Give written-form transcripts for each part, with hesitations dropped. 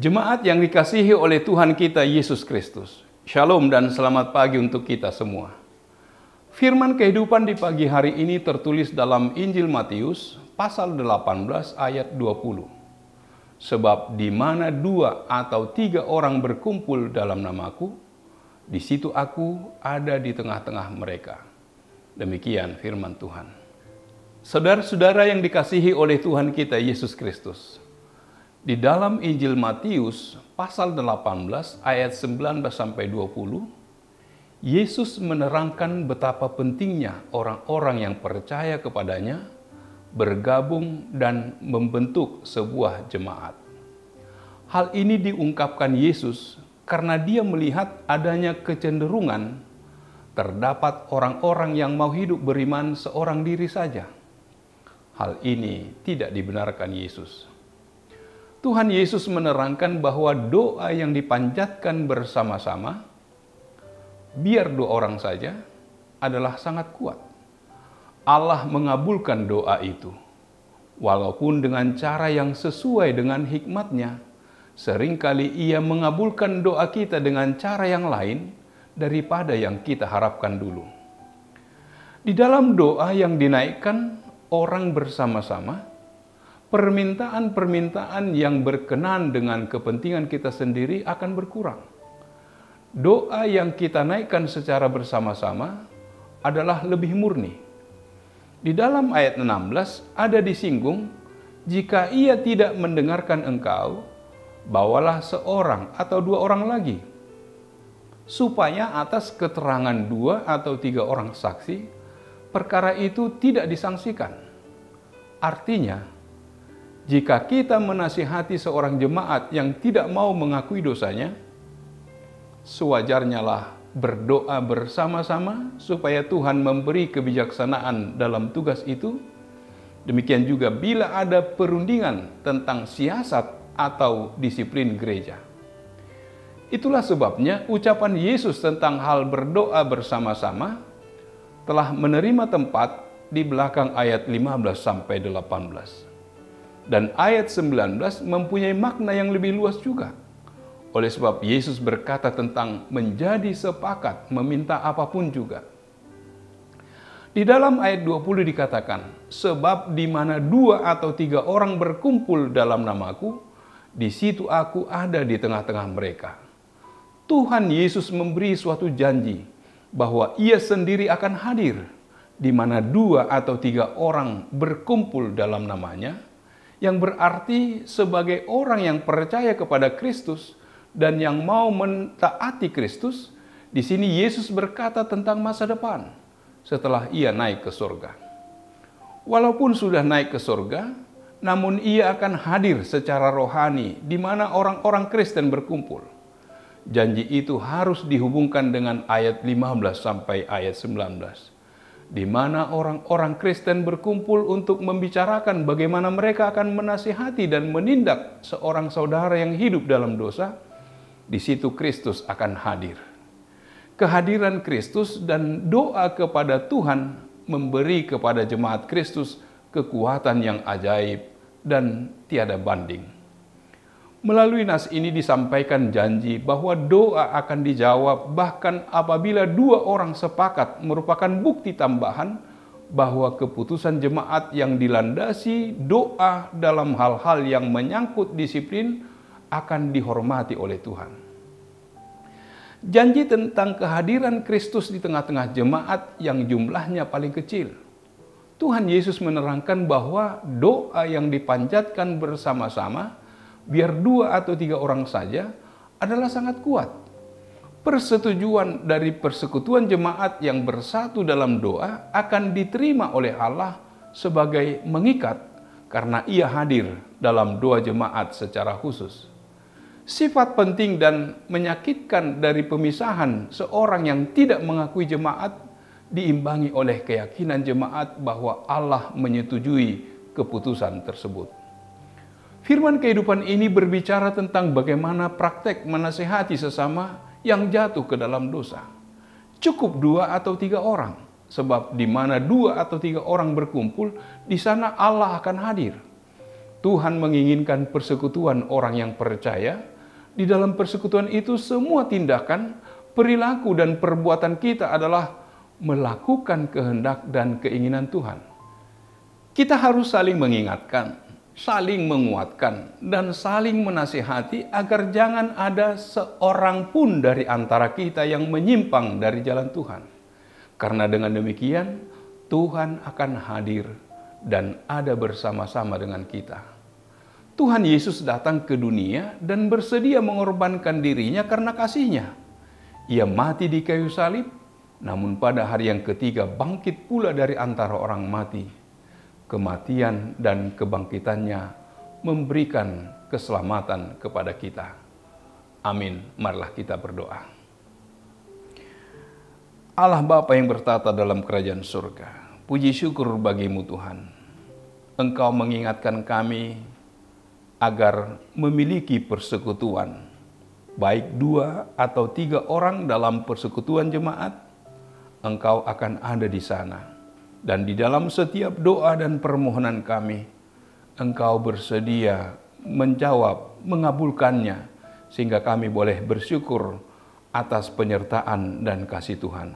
Jemaat yang dikasihi oleh Tuhan kita Yesus Kristus. Shalom dan selamat pagi untuk kita semua. Firman kehidupan di pagi hari ini tertulis dalam Injil Matius pasal 18 ayat 20. Sebab di mana 2 atau 3 orang berkumpul dalam namaku, di situ aku ada di tengah-tengah mereka. Demikian firman Tuhan. Saudara-saudara yang dikasihi oleh Tuhan kita Yesus Kristus. Di dalam Injil Matius pasal 18 ayat 19 sampai 20, Yesus menerangkan betapa pentingnya orang-orang yang percaya kepadanya bergabung dan membentuk sebuah jemaat. Hal ini diungkapkan Yesus karena dia melihat adanya kecenderungan terdapat orang-orang yang mau hidup beriman seorang diri saja. Hal ini tidak dibenarkan Yesus. Tuhan Yesus menerangkan bahwa doa yang dipanjatkan bersama-sama, biar 2 orang saja, adalah sangat kuat. Allah mengabulkan doa itu, walaupun dengan cara yang sesuai dengan hikmat-Nya. Seringkali Ia mengabulkan doa kita dengan cara yang lain daripada yang kita harapkan dulu. Di dalam doa yang dinaikkan orang bersama-sama, permintaan-permintaan yang berkenan dengan kepentingan kita sendiri akan berkurang. Doa yang kita naikkan secara bersama-sama adalah lebih murni. Di dalam ayat 16 ada disinggung, jika ia tidak mendengarkan engkau, bawalah 1 atau 2 orang lagi, supaya atas keterangan 2 atau 3 orang saksi, perkara itu tidak disangsikan. Artinya, jika kita menasihati seorang jemaat yang tidak mau mengakui dosanya, sewajarnya lah berdoa bersama-sama supaya Tuhan memberi kebijaksanaan dalam tugas itu. Demikian juga bila ada perundingan tentang siasat atau disiplin gereja. Itulah sebabnya ucapan Yesus tentang hal berdoa bersama-sama telah menerima tempat di belakang ayat 15 sampai 18. Dan ayat 19 mempunyai makna yang lebih luas juga. Oleh sebab Yesus berkata tentang menjadi sepakat meminta apapun juga. Di dalam ayat 20 dikatakan, sebab di mana 2 atau 3 orang berkumpul dalam namaku, di situ aku ada di tengah-tengah mereka. Tuhan Yesus memberi suatu janji bahwa Ia sendiri akan hadir di mana 2 atau 3 orang berkumpul dalam namanya, yang berarti sebagai orang yang percaya kepada Kristus dan yang mau mentaati Kristus. Di sini Yesus berkata tentang masa depan setelah Ia naik ke surga. Walaupun sudah naik ke surga, namun Ia akan hadir secara rohani di mana orang-orang Kristen berkumpul. Janji itu harus dihubungkan dengan ayat 15 sampai ayat 19. Di mana orang-orang Kristen berkumpul untuk membicarakan bagaimana mereka akan menasihati dan menindak seorang saudara yang hidup dalam dosa. Di situ Kristus akan hadir. Kehadiran Kristus dan doa kepada Tuhan memberi kepada jemaat Kristus kekuatan yang ajaib dan tiada banding. Melalui nas ini disampaikan janji bahwa doa akan dijawab bahkan apabila 2 orang sepakat, merupakan bukti tambahan bahwa keputusan jemaat yang dilandasi doa dalam hal-hal yang menyangkut disiplin akan dihormati oleh Tuhan. Janji tentang kehadiran Kristus di tengah-tengah jemaat yang jumlahnya paling kecil. Tuhan Yesus menerangkan bahwa doa yang dipanjatkan bersama-sama, biar 2 atau 3 orang saja, adalah sangat kuat. Persetujuan dari persekutuan jemaat yang bersatu dalam doa akan diterima oleh Allah sebagai mengikat karena Ia hadir dalam doa jemaat secara khusus. Sifat penting dan menyakitkan dari pemisahan seorang yang tidak mengakui jemaat diimbangi oleh keyakinan jemaat bahwa Allah menyetujui keputusan tersebut. Firman kehidupan ini berbicara tentang bagaimana praktek menasihati sesama yang jatuh ke dalam dosa. Cukup 2 atau 3 orang, sebab di mana 2 atau 3 orang berkumpul, di sana Allah akan hadir. Tuhan menginginkan persekutuan orang yang percaya di dalam persekutuan itu semua tindakan, perilaku dan perbuatan kita adalah melakukan kehendak dan keinginan Tuhan. Kita harus saling mengingatkan, saling menguatkan, dan saling menasihati agar jangan ada seorang pun dari antara kita yang menyimpang dari jalan Tuhan. Karena dengan demikian, Tuhan akan hadir dan ada bersama-sama dengan kita. Tuhan Yesus datang ke dunia dan bersedia mengorbankan dirinya karena kasih-Nya. Ia mati di kayu salib, namun pada hari yang ketiga bangkit pula dari antara orang mati. Kematian dan kebangkitannya memberikan keselamatan kepada kita. Amin. Marilah kita berdoa. Allah Bapa yang bertata dalam kerajaan surga, puji syukur bagimu Tuhan. Engkau mengingatkan kami agar memiliki persekutuan, baik 2 atau 3 orang dalam persekutuan jemaat, Engkau akan ada di sana. Dan di dalam setiap doa dan permohonan kami, Engkau bersedia menjawab, mengabulkannya, sehingga kami boleh bersyukur atas penyertaan dan kasih Tuhan.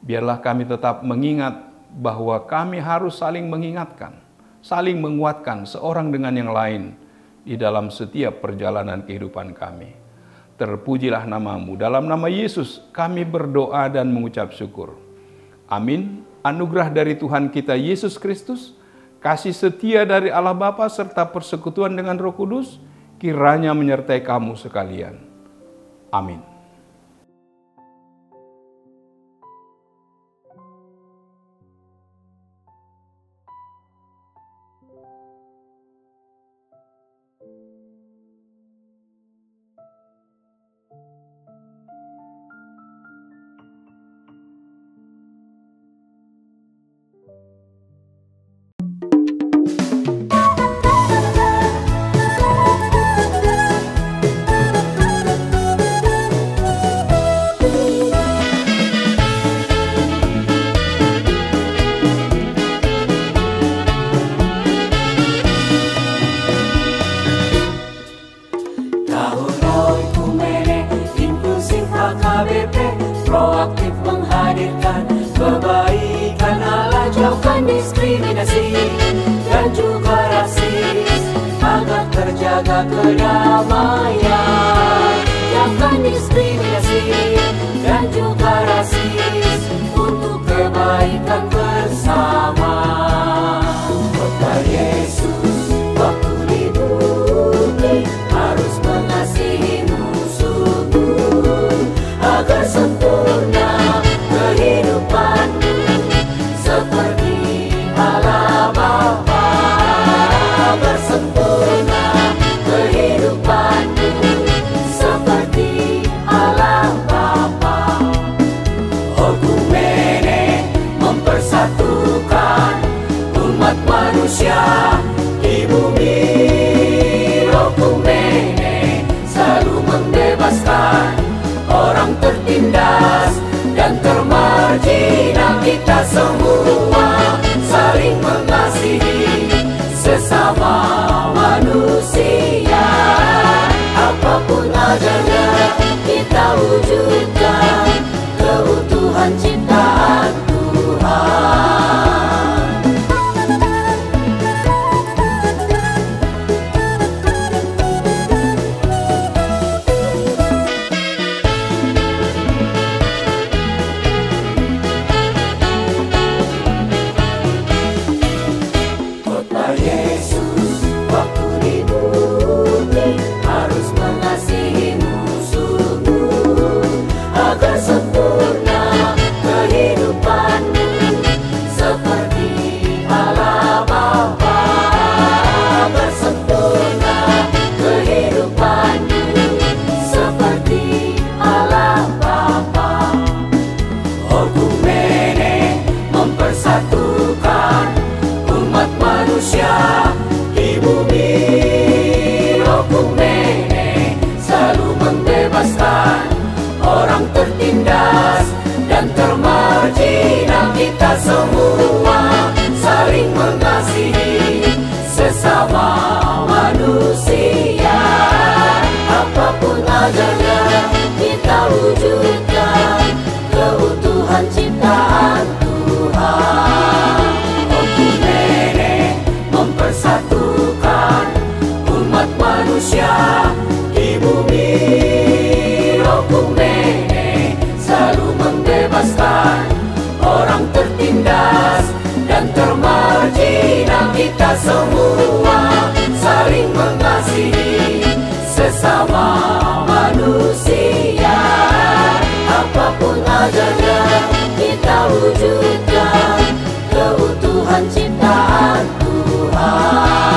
Biarlah kami tetap mengingat bahwa kami harus saling mengingatkan, saling menguatkan seorang dengan yang lain, di dalam setiap perjalanan kehidupan kami. Terpujilah nama-Mu. Dalam nama Yesus kami berdoa dan mengucap syukur. Amin. Anugerah dari Tuhan kita Yesus Kristus, kasih setia dari Allah Bapa serta persekutuan dengan Roh Kudus kiranya menyertai kamu sekalian. Amin. Proaktif menghadirkan kebaikan Allah, jauhkan diskriminasi dan juga rasis, agar terjaga kedamaian. Jauhkan diskriminasi dan juga rasis untuk kebaikan bersama. Kota Yesus waktu di bumi harus mengasihi musuhmu agar sempurna kehidupanmu seperti Allah Bapa. Agar sempurna kehidupanmu seperti Allah Bapa. Okumene mempersatukan umat manusia di bumi. Okumene selalu membebaskan orang tertindas dan termarginal. Kita semua saling mengasihi sesama manusia. Apapun adanya kita wujudkan keutuhan ciptaan Tuhan. Yesus waktu di bumi harus mengasihi musuhmu agar sempurna kehidupanmu seperti Allah Bapa. Agar sempurna kehidupanmu seperti Allah Bapa. Okumene mempersatukan umat manusia di bumi. Okumene selalu membebaskan orang tertindas dan termarginal. Kita semua saling mengasihi sesama manusia. Apapun termarjina kita semua saling mengasihi sesama manusia. Apapun adanya kita wujudkan keutuhan ciptaan Tuhan.